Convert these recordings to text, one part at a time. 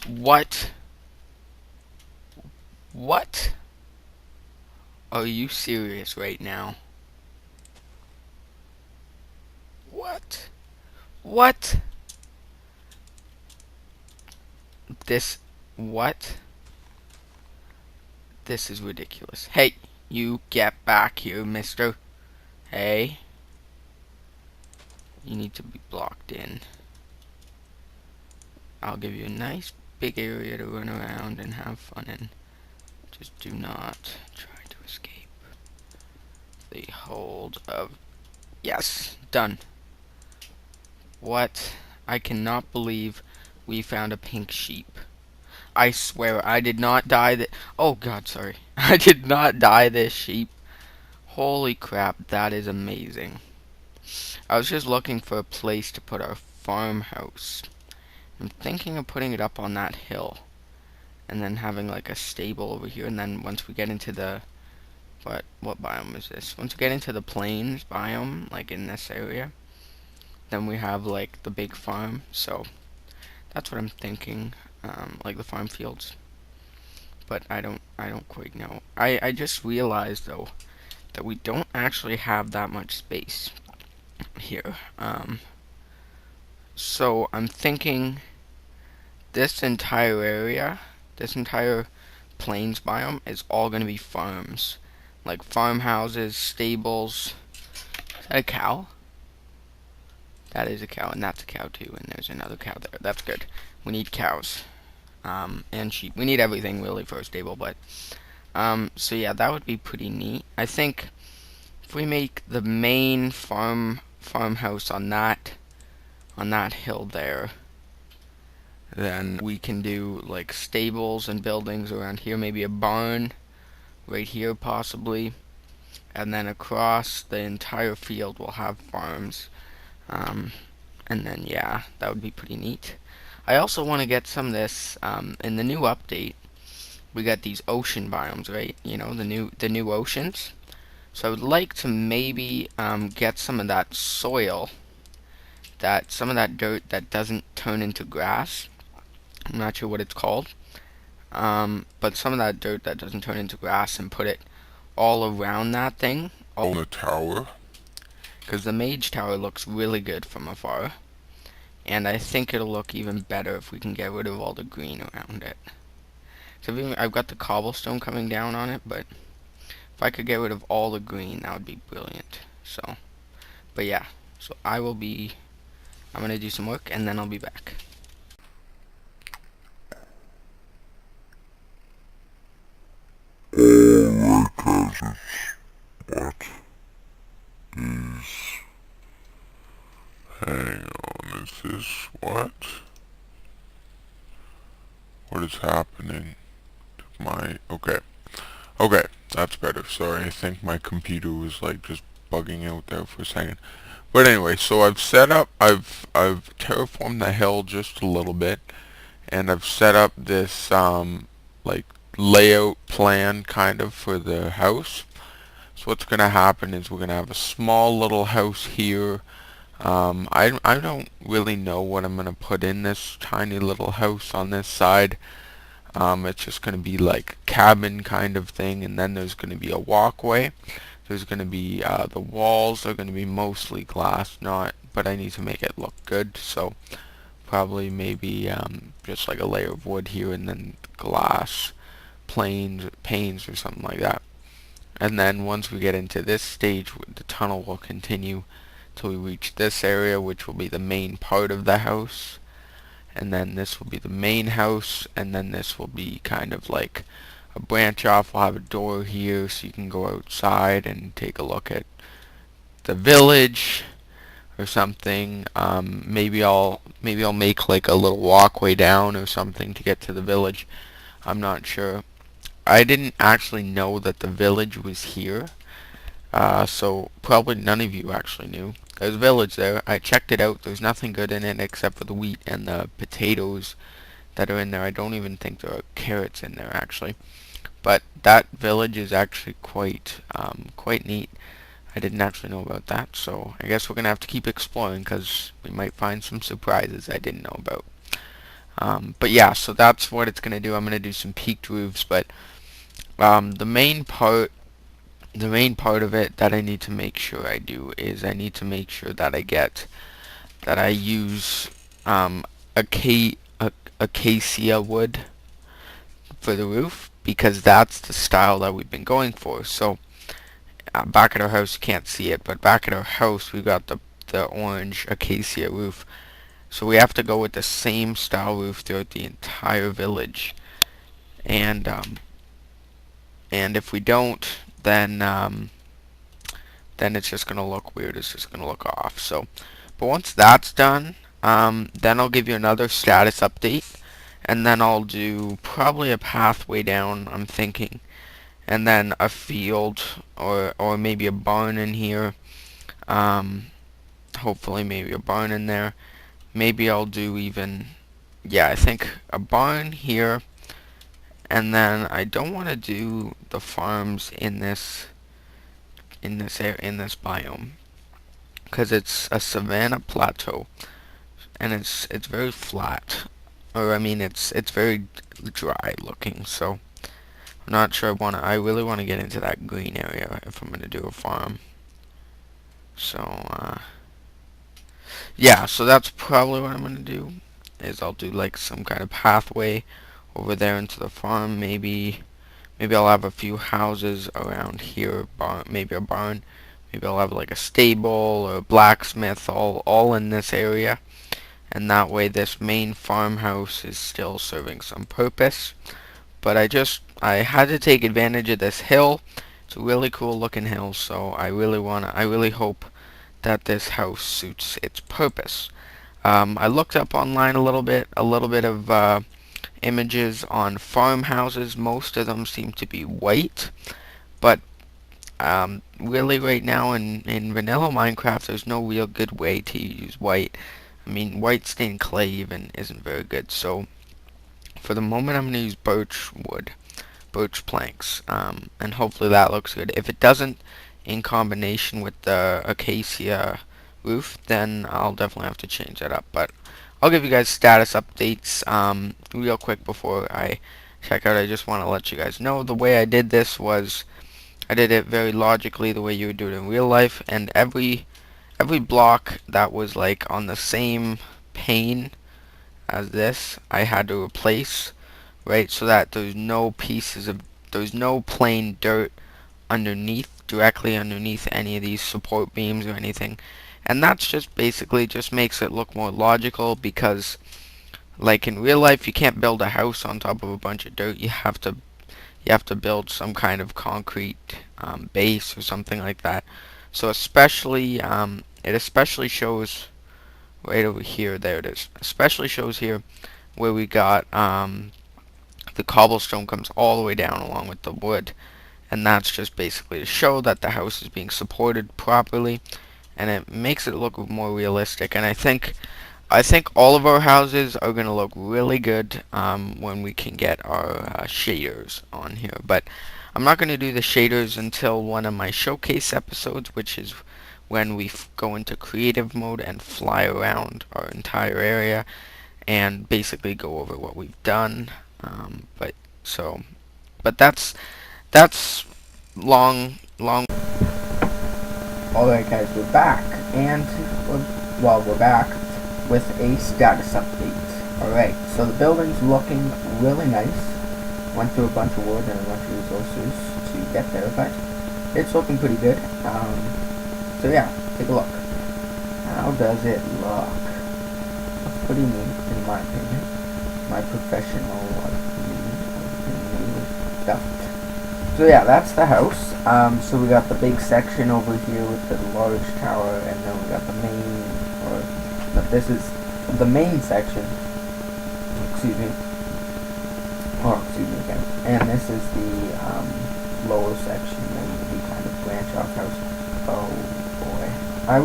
What? What? Are you serious right now? What? What? This. What? This is ridiculous. Hey, you get back here, mister. Hey. You need to be blocked in. I'll give you a nice big area to run around and have fun in. Just do not try to escape the hold of... Yes, done. What? I cannot believe we found a pink sheep. I swear, I did not dye the... Oh god, sorry. I did not dye this sheep. Holy crap, that is amazing. I was just looking for a place to put our farmhouse. I'm thinking of putting it up on that hill. And then having like a stable over here. And then once we get into the... What biome is this? Once we get into the plains biome, like in this area, then we have like the big farm. So that's what I'm thinking. Like the farm fields. But I don't quite know. I just realized though that we don't actually have that much space here. So I'm thinking this entire area, this entire plains biome is all going to be farms. Like farmhouses, stables. Is that a cow? That is a cow, and that's a cow too, and there's another cow there. That's good. We need cows. And sheep. We need everything really for a stable, but so yeah, that would be pretty neat. I think if we make the main farmhouse on that hill there, then we can do like stables and buildings around here, maybe a barn right here possibly, and then across the entire field we'll have farms. And then yeah, that would be pretty neat. I also want to get some of this in the new update. We got these ocean biomes, right? You know, the new oceans. So I would like to maybe get some of that soil, some of that dirt that doesn't turn into grass. I'm not sure what it's called, but some of that dirt that doesn't turn into grass and put it all around that thing. On the tower. Because the mage tower looks really good from afar. And I think it'll look even better if we can get rid of all the green around it. So I've got the cobblestone coming down on it, but if I could get rid of all the green, that would be brilliant. So, but yeah, so I'm gonna do some work and then I'll be back. Alright guys, what is... Hang on, is this what? What is happening to my... Okay, that's better. Sorry, I think my computer was like just bugging out there for a second. But anyway, so I've terraformed the hill just a little bit, and I've set up this like layout plan kind of for the house. So what's gonna happen is we're gonna have a small little house here. I don't really know what I'm gonna put in this tiny little house on this side. It's just going to be like a cabin kind of thing, and then there's going to be a walkway. There's going to be, the walls are going to be mostly glass, but I need to make it look good, so probably maybe, just like a layer of wood here, and then glass, panes or something like that. And then once we get into this stage, the tunnel will continue till we reach this area, which will be the main part of the house. And then this will be the main house, and then this will be kind of like a branch off. We'll have a door here so you can go outside and take a look at the village or something. Maybe I'll make like a little walkway down or something to get to the village. I'm not sure. I didn't actually know that the village was here. So probably none of you actually knew. There's a village there. I checked it out. There's nothing good in it except for the wheat and the potatoes that are in there. I don't even think there are carrots in there actually. But that village is actually quite neat. I didn't actually know about that, so I guess we're gonna have to keep exploring because we might find some surprises I didn't know about. But yeah, so that's what it's gonna do. I'm gonna do some peaked roofs, but the main part of it that I need to make sure I do is I need to make sure that I use um, acacia wood for the roof, because that's the style that we've been going for. So back at our house, you can't see it, but back at our house we got the orange acacia roof. So we have to go with the same style roof throughout the entire village, and if we don't, then it's just gonna look weird. It's just gonna look off. So, but once that's done, then I'll give you another status update, and then I'll do probably a pathway down, I'm thinking, and then a field, or maybe a barn in here. Um, Hopefully maybe a barn in there. Maybe I'll do even, yeah, I think a barn here, and then I don't want to do the farms in this biome, because it's a savanna plateau, and it's very flat, or I mean it's very dry looking. So I'm not sure I really want to get into that green area if I'm gonna do a farm. So yeah, so that's probably what I'm gonna do, is I'll do like some kind of pathway over there into the farm. Maybe I'll have a few houses around here, maybe a barn. Maybe I'll have like a stable or a blacksmith all in this area, and that way this main farmhouse is still serving some purpose. But I had to take advantage of this hill. It's a really cool looking hill, so I really hope that this house suits its purpose. I looked up online a little bit of images on farmhouses. Most of them seem to be white, but really right now in vanilla Minecraft, there's no real good way to use white. I mean, white stained clay even isn't very good. So for the moment, I'm going to use birch planks, and hopefully that looks good. If it doesn't, in combination with the acacia roof, then I'll definitely have to change that up. But I'll give you guys status updates real quick before I check out. I just want to let you guys know the way I did this was I did it very logically, the way you would do it in real life, and every block that was like on the same pane as this, I had to replace, right, so that there's no plain dirt directly underneath any of these support beams or anything. And that's just basically just makes it look more logical, because like in real life you can't build a house on top of a bunch of dirt. You have to build some kind of concrete base or something like that. So it especially shows right over here. There it is. Especially shows here where we got the cobblestone comes all the way down along with the wood, and that's just basically to show that the house is being supported properly, and it makes it look more realistic. And I think all of our houses are going to look really good when we can get our shaders on here. But I'm not going to do the shaders until one of my showcase episodes, which is when we go into creative mode and fly around our entire area and basically go over what we've done. But that's long. Alright guys, we're back, and we're back with a status update. Alright, so the building's looking really nice. Went through a bunch of wood and a bunch of resources to get there, but it's looking pretty good. So yeah, take a look. How does it look? Looks pretty neat, in my opinion. My professional stuff. So yeah, that's the house. So we got the big section over here with the large tower, and then we got the main, this is the main section. Excuse me. Oh, excuse me again. And this is the lower section, and the kind of branch off house. Oh boy, I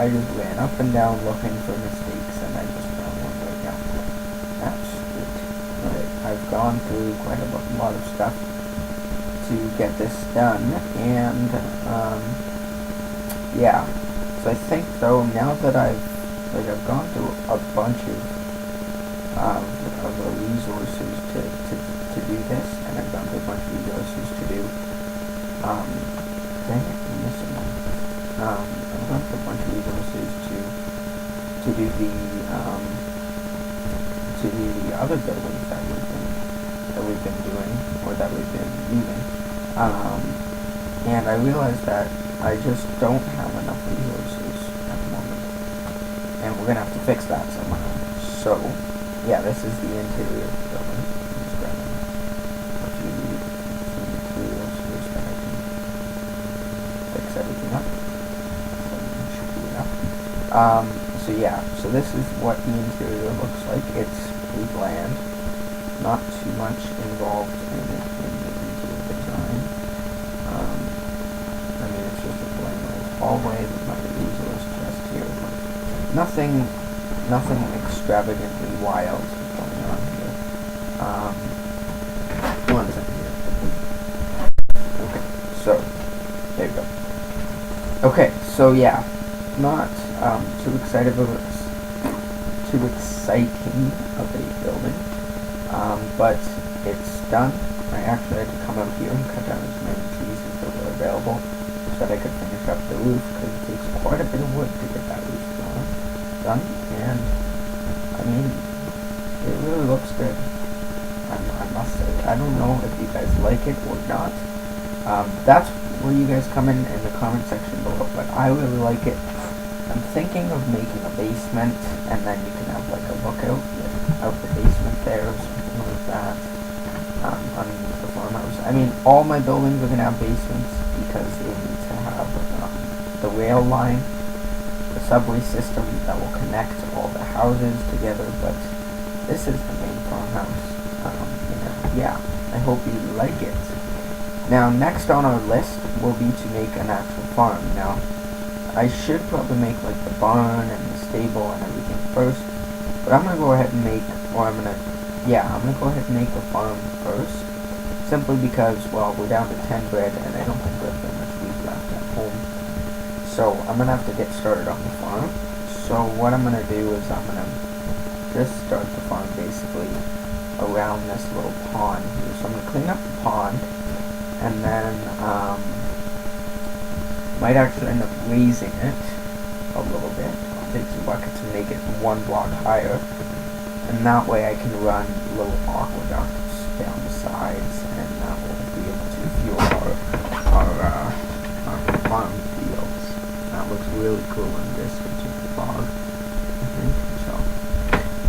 just ran up and down looking for mistakes, and I just found one right now. That's good. Alright, I've gone through quite a lot of stuff to get this done, and yeah. So I think though, now that I've gone through a bunch of of the resources to do this, and I've dumped a bunch of resources to do. Dang it, I'm missing one. I've dumped a bunch of resources to do the other buildings that we've been doing, or that we've been using. And I realized that I just don't have enough resources at the moment, and we're gonna have to fix that somehow. So, yeah, this is the interior of the building. I'm just grabbing a few materials here so that I can fix everything up. That should be enough. So yeah, so this is what the interior looks like. It's pretty bland, not too much involved in the interior design. I mean, it's just a plain old hallway with my resource chest here. Nothing extravagantly wild going on here. One second here. Okay, so there you go. Okay, so yeah, not too exciting of a building, but it's done. I actually had to come out here and cut down as many trees as there were available so that I could finish up the roof, because it takes quite a bit of wood to get that roof done, and I mean, it really looks good. I must say. I don't know if you guys like it or not. That's where you guys come in the comment section below, but I really like it. I'm thinking of making a basement, and then you can have like a lookout out the basement there or something like that. On the farmhouse. I mean, all my buildings are gonna have basements because they need to have the rail line, the subway system that will connect all the houses together. But this is the main farmhouse. Yeah, I hope you like it. Now, next on our list will be to make an actual farm. Now, I should probably make like the barn and the stable and everything first, but I'm gonna go ahead and make, I'm gonna go ahead and make the farm first, simply because, well, we're down to 10 bread, and I don't think we have that much wheat left at home, so I'm gonna have to get started on the farm. So what I'm gonna do is I'm gonna just start the farm basically around this little pond here. So I'm gonna clean up the pond, and then might actually end up raising it a little bit. I'll take some buckets and make it 1 block higher, and that way I can run little aqueducts down the sides, and that will be able to fuel our farm fields. That looks really cool in this particular fog, I think. So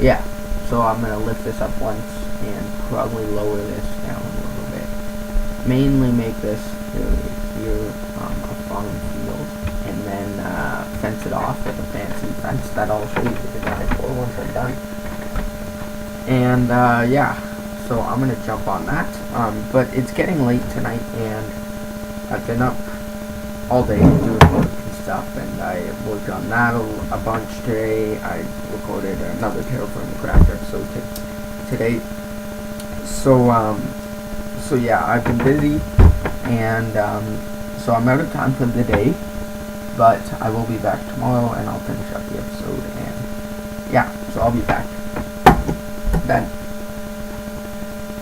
yeah, so I'm gonna lift this up once and probably lower this down a little bit. Mainly make this here a farm field, and then fence it off with a fancy fence that I'll show you the design for once I'm done. And yeah, so I'm gonna jump on that. But it's getting late tonight, and I've been up all day doing work and stuff, and I worked on that a bunch today. I recorded another Terraforming Craft episode today. So yeah, I've been busy, and so I'm out of time for the day, but I will be back tomorrow, and I'll finish up the episode, and yeah, so I'll be back then.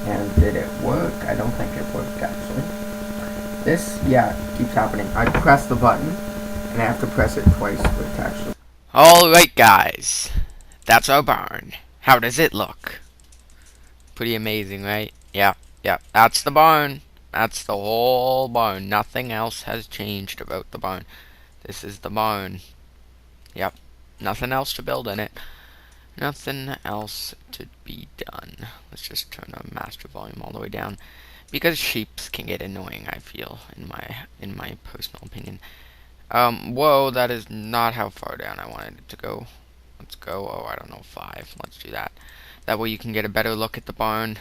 And did it work? I don't think it worked, actually. This, yeah, keeps happening. I press the button, and I have to press it twice for it to actually... Alright guys, that's our barn. How does it look? Pretty amazing, right? Yeah, that's the barn. That's the whole barn. Nothing else has changed about the barn. This is the barn. Yep, nothing else to build in it. Nothing else to be done. Let's just turn our master volume all the way down, because sheeps can get annoying, I feel, in my personal opinion. Whoa, that is not how far down I wanted it to go. Let's go, I don't know, 5. Let's do that. That way you can get a better look at the barn.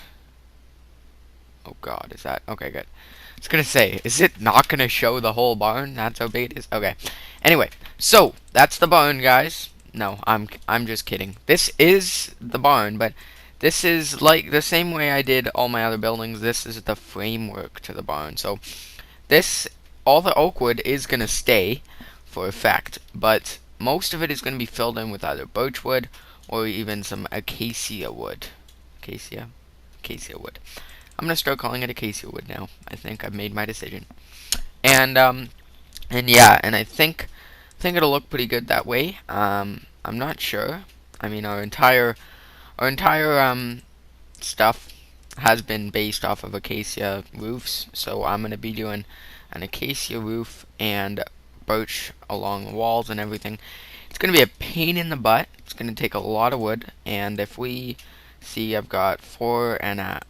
Oh god, is that... Okay, good. I was gonna say, is it not gonna show the whole barn? That's how big it is? Okay. Anyway, so, that's the barn, guys. No, I'm just kidding. This is the barn, but this is like the same way I did all my other buildings. This is the framework to the barn. So, all the oak wood is gonna stay for effect, but most of it is gonna be filled in with either birch wood or even some acacia wood. Acacia? Acacia wood. I'm gonna start calling it acacia wood now. I think I've made my decision. And yeah, and I think it'll look pretty good that way. I'm not sure. I mean, our entire stuff has been based off of acacia roofs, so I'm gonna be doing an acacia roof and birch along the walls and everything. It's gonna be a pain in the butt. It's gonna take a lot of wood, and if we see, I've got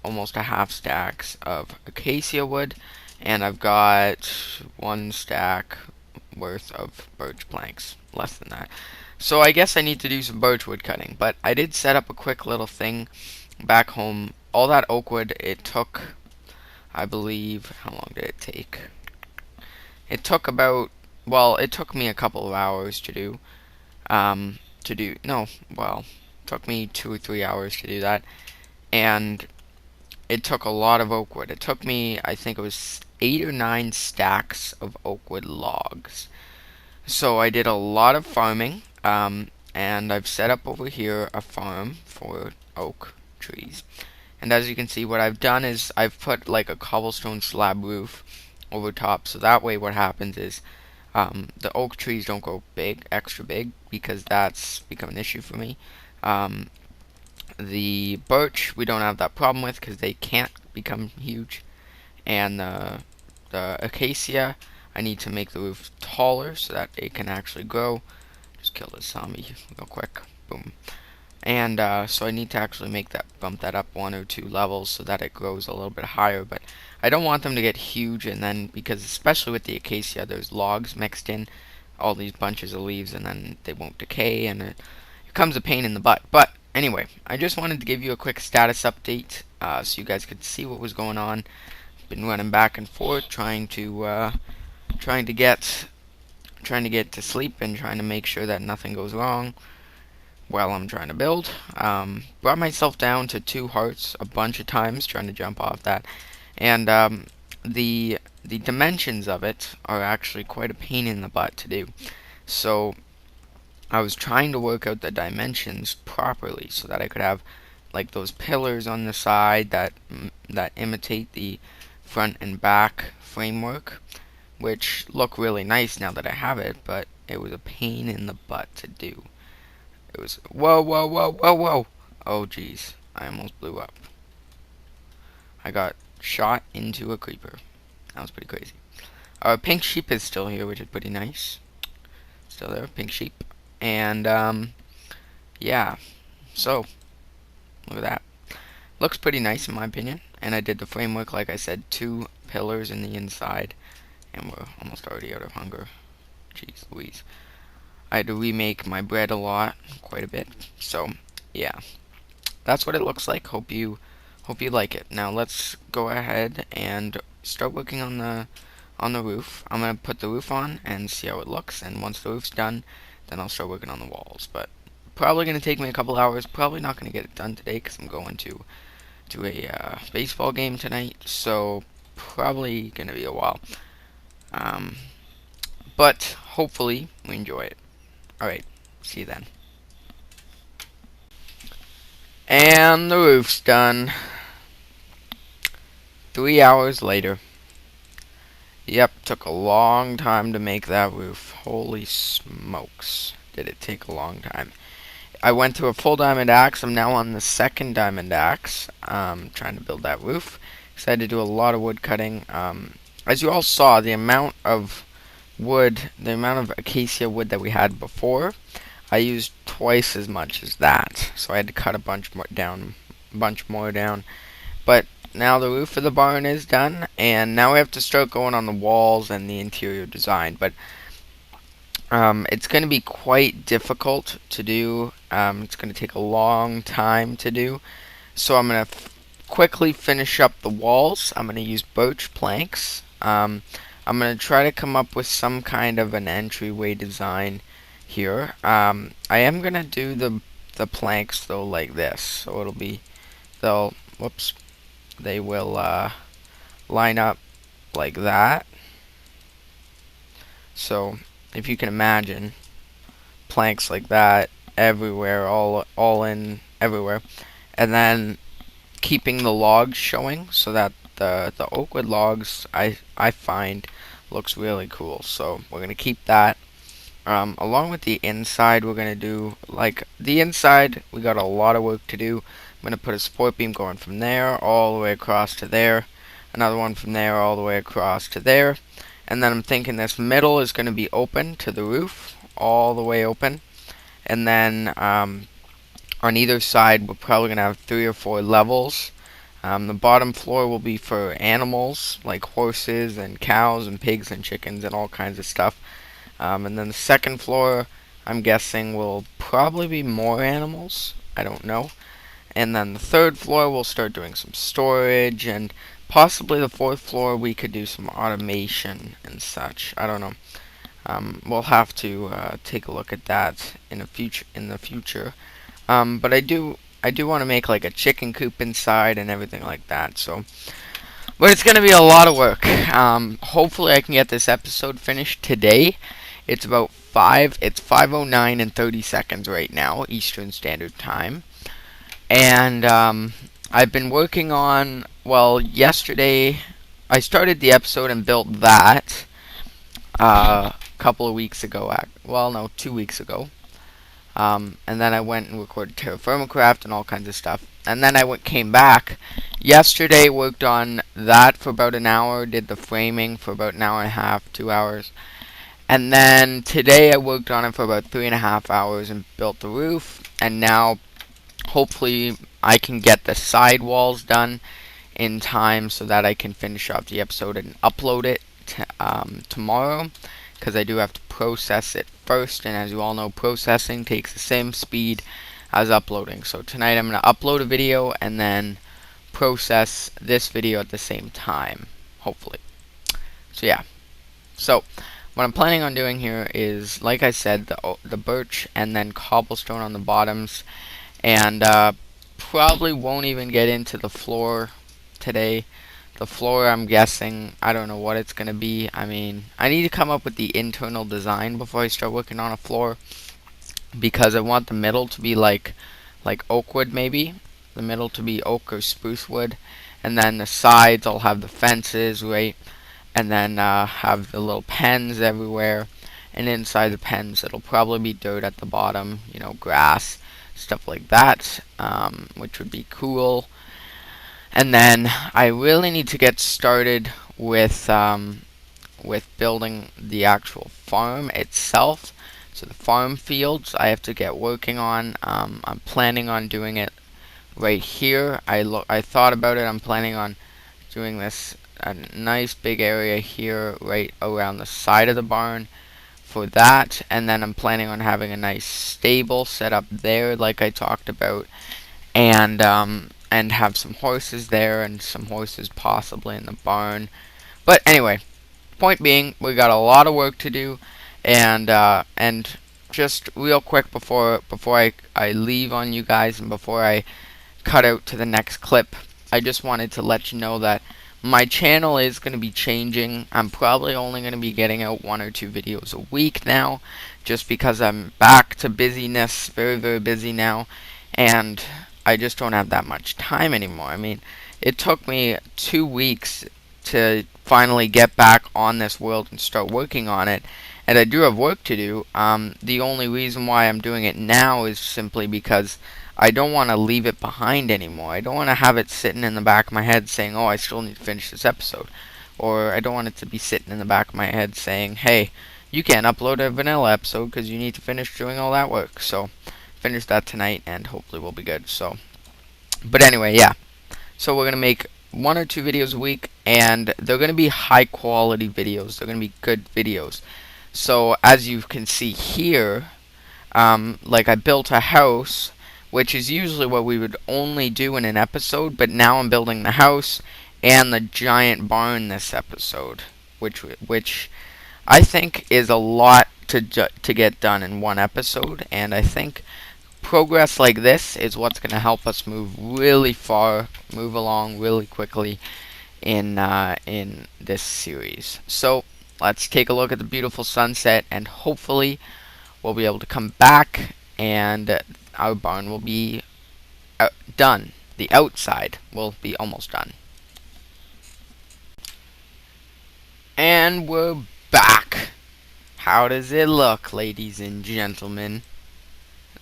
almost a half stacks of acacia wood, and I've got 1 stack worth of birch planks, less than that. So I guess I need to do some birch wood cutting, but I did set up a quick little thing back home. All that oak wood, it took, I believe, how long did it take? It took about, well, it took me a couple of hours to do. No, well, it took me 2 or 3 hours to do that, and it took a lot of oak wood. It took me, I think it was 8 or 9 stacks of oak wood logs. So I did a lot of farming, and I've set up over here a farm for oak trees. And as you can see, what I've done is I've put like a cobblestone slab roof over top, so that way what happens is the oak trees don't go big, extra big, because that's become an issue for me. Um, the birch we don't have that problem with because they can't become huge, and the acacia I need to make the roof taller so that it can actually grow. Just kill this zombie real quick. Boom. And so I need to actually bump that up 1 or 2 levels so that it grows a little bit higher. But I don't want them to get huge, and then because especially with the acacia, there's logs mixed in, all these bunches of leaves, and then they won't decay, and it becomes a pain in the butt. But anyway, I just wanted to give you a quick status update so you guys could see what was going on. Been running back and forth trying to get to sleep and trying to make sure that nothing goes wrong while I'm trying to build. Brought myself down to 2 hearts a bunch of times trying to jump off that, and the dimensions of it are actually quite a pain in the butt to do. So I was trying to work out the dimensions properly so that I could have like those pillars on the side that imitate the front and back framework, which look really nice now that I have it, but it was a pain in the butt to do. It was, whoa, whoa, whoa, whoa, whoa. Oh, jeez. I almost blew up. I got shot into a creeper. That was pretty crazy. Our pink sheep is still here, which is pretty nice. Still there, pink sheep. And, yeah. So, look at that. Looks pretty nice in my opinion. And I did the framework, like I said, 2 pillars in the inside. And we're almost already out of hunger. Jeez Louise. I had to remake my bread a lot, quite a bit. So, yeah, that's what it looks like. Hope you like it. Now let's go ahead and start working on the roof. I'm gonna put the roof on and see how it looks. And once the roof's done, then I'll start working on the walls. But probably gonna take me a couple hours. Probably not gonna get it done today because I'm going to a baseball game tonight. So probably gonna be a while. But hopefully we enjoy it. Alright, see you then. And the roof's done. 3 hours later. Yep, took a long time to make that roof. Holy smokes. Did it take a long time. I went to a full diamond axe. I'm now on the second diamond axe. Trying to build that roof. Because I had to do a lot of wood cutting. As you all saw, the amount of acacia wood that we had before, I used twice as much as that, so I had to cut a bunch more down. But now the roof of the barn is done, and now we have to start going on the walls and the interior design. But it's going to be quite difficult to do. It's going to take a long time to do. So I'm going to quickly finish up the walls. I'm going to use birch planks. I'm going to try to come up with some kind of an entryway design here. I am going to do the planks though like this. So they will line up like that. So if you can imagine planks like that everywhere, all in everywhere, and then keeping the logs showing so that the oak wood logs I find looks really cool. So we're gonna keep that. Along with the inside, we're gonna do like the inside. We got a lot of work to do. I'm gonna put a support beam going from there all the way across to there, another one from there all the way across to there, and then I'm thinking this middle is gonna be open to the roof, all the way open, and then on either side we're probably gonna have 3 or 4 levels. The bottom floor will be for animals like horses and cows and pigs and chickens and all kinds of stuff. And then the second floor, I'm guessing, will probably be more animals. I don't know. And then the third floor, we'll start doing some storage, and possibly the fourth floor, we could do some automation and such. I don't know. We'll have to take a look at that in the future. But I do want to make like a chicken coop inside and everything like that. So, but it's gonna be a lot of work. Hopefully, I can get this episode finished today. It's about 5. It's 5:09 and 30 seconds right now, Eastern Standard Time. And I've been working on. Well, yesterday I started the episode and built that a couple of weeks ago. Well, no, 2 weeks ago. And then I went and recorded Terra Firma Craft and all kinds of stuff. And then came back. Yesterday, worked on that for about an hour. Did the framing for about an hour and a half, 2 hours. And then today I worked on it for about 3.5 hours and built the roof. And now, hopefully, I can get the side walls done in time so that I can finish off the episode and upload it tomorrow. Because I do have to process it first. And as you all know, processing takes the same speed as uploading. So tonight I'm going to upload a video and then process this video at the same time. Hopefully. So yeah. So what I'm planning on doing here is, like I said, the birch and then cobblestone on the bottoms, and probably won't even get into the floor today. The floor, I'm guessing, I don't know what it's going to be. I mean, I need to come up with the internal design before I start working on a floor, because I want the middle to be like oak wood maybe. The middle to be oak or spruce wood, and then the sides I'll have the fences, right? And then have the little pens everywhere, and inside the pens it'll probably be dirt at the bottom, grass, stuff like that, which would be cool. And then I really need to get started with building the actual farm itself. So the farm fields I have to get working on. I'm planning on doing it right here. I thought about it. I'm planning on doing this a nice big area here right around the side of the barn for that, and then I'm planning on having a nice stable set up there like I talked about, and have some horses there and some horses possibly in the barn. But anyway, point being, we got a lot of work to do, and just real quick before I leave on you guys and before I cut out to the next clip, I just wanted to let you know that my channel is going to be changing. I'm probably only going to be getting out 1 or 2 videos a week now, just because I'm back to busyness, very, very busy now, and I just don't have that much time anymore. I mean, it took me 2 weeks to finally get back on this world and start working on it, and I do have work to do. The only reason why I'm doing it now is simply because I don't want to leave it behind anymore. I don't want to have it sitting in the back of my head saying, oh, I still need to finish this episode. Or I don't want it to be sitting in the back of my head saying, hey, you can't upload a vanilla episode because you need to finish doing all that work. So finish that tonight and hopefully we'll be good. So, but anyway, yeah. So we're going to make 1 or 2 videos a week, and they're going to be high quality videos. They're going to be good videos. So as you can see here, like I built a house, which is usually what we would only do in an episode, but now I'm building the house and the giant barn this episode, which I think is a lot to get done in 1 episode, and I think progress like this is what's going to help us move really far, move along really quickly in this series. So let's take a look at the beautiful sunset, and hopefully we'll be able to come back and our barn will be done. The outside will be almost done. And we're back. How does it look, ladies and gentlemen?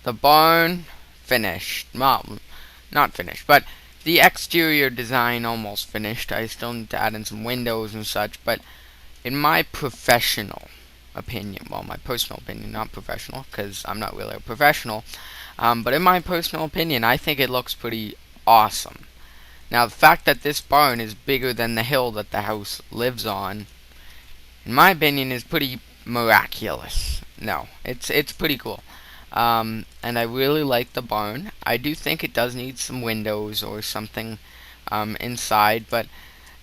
The barn finished. Well, not finished, but the exterior design almost finished. I still need to add in some windows and such, but in my professional opinion, well, my personal opinion, not professional, because I'm not really a professional, but in my personal opinion, I think it looks pretty awesome. Now, the fact that this barn is bigger than the hill that the house lives on, in my opinion, is pretty miraculous. No, it's pretty cool. And I really like the barn. I do think it does need some windows or something inside, but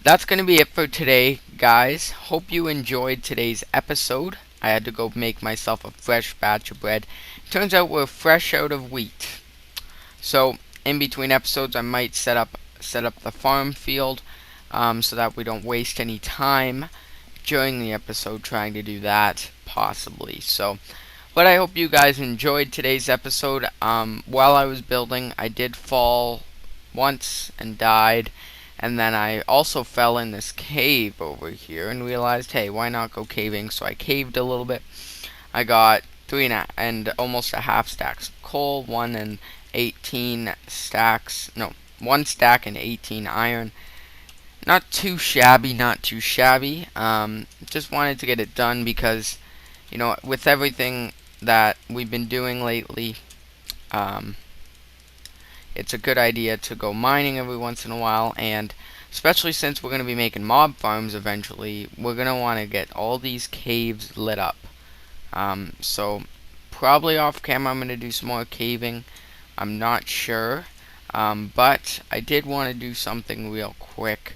that's going to be it for today, guys. Hope you enjoyed today's episode. I had to go make myself a fresh batch of bread. Turns out we're fresh out of wheat. So in between episodes, I might set up the farm field so that we don't waste any time during the episode trying to do that, possibly. So, but I hope you guys enjoyed today's episode. While I was building, I did fall once and died, and then I also fell in this cave over here and realized, hey, why not go caving? So I caved a little bit. I got 3 and almost a half stacks of coal, 1 stack and 18 iron. Not too shabby, not too shabby. Just wanted to get it done because, with everything that we've been doing lately, um, it's a good idea to go mining every once in a while, and especially since we're going to be making mob farms eventually, we're going to want to get all these caves lit up. So probably off camera I'm going to do some more caving. I'm not sure, but I did want to do something real quick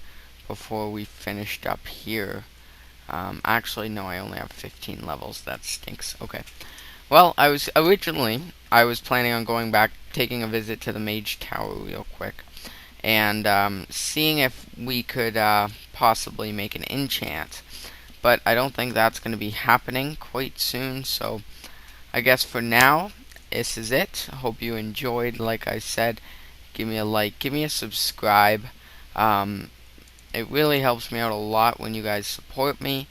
before we finished up here. Actually, no, I only have 15 levels. That stinks. Okay. Well, I was planning on going back, taking a visit to the Mage Tower real quick, and seeing if we could possibly make an enchant. But I don't think that's going to be happening quite soon, so I guess for now, this is it. I hope you enjoyed. Like I said, give me a like, give me a subscribe. It really helps me out a lot when you guys support me.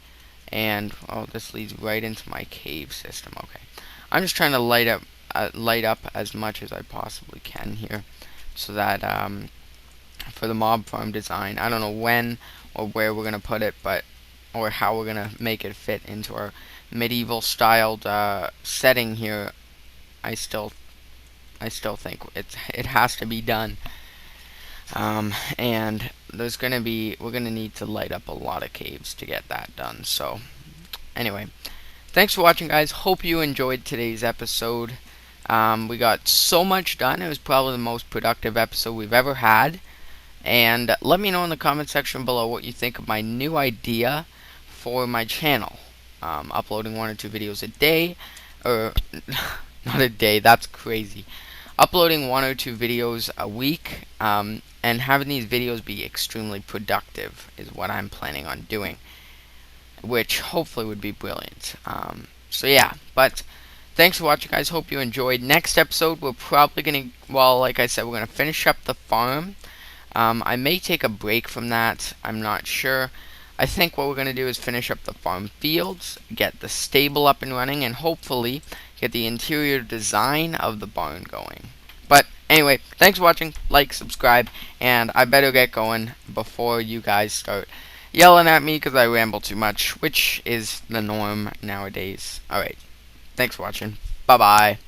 And oh, this leads right into my cave system. Okay, I'm just trying to light up as much as I possibly can here, so that for the mob farm design, I don't know when or where we're gonna put it, or how we're gonna make it fit into our medieval styled setting here. I still think it has to be done. And we're gonna need to light up a lot of caves to get that done. So anyway, thanks for watching, guys. Hope you enjoyed today's episode. We got so much done. It was probably the most productive episode we've ever had. And let me know in the comment section below what you think of my new idea for my channel. Uploading 1 or 2 videos a day, or not a day, that's crazy. Uploading 1 or 2 videos a week, and having these videos be extremely productive is what I'm planning on doing, which hopefully would be brilliant. So yeah, but thanks for watching, guys. Hope you enjoyed. Next episode, we're probably gonna, well, like I said, we're gonna finish up the farm. I may take a break from that. I'm not sure. I think what we're going to do is finish up the farm fields, get the stable up and running, and hopefully get the interior design of the barn going. But anyway, thanks for watching. Like, subscribe, and I better get going before you guys start yelling at me because I ramble too much, which is the norm nowadays. Alright, thanks for watching. Bye-bye.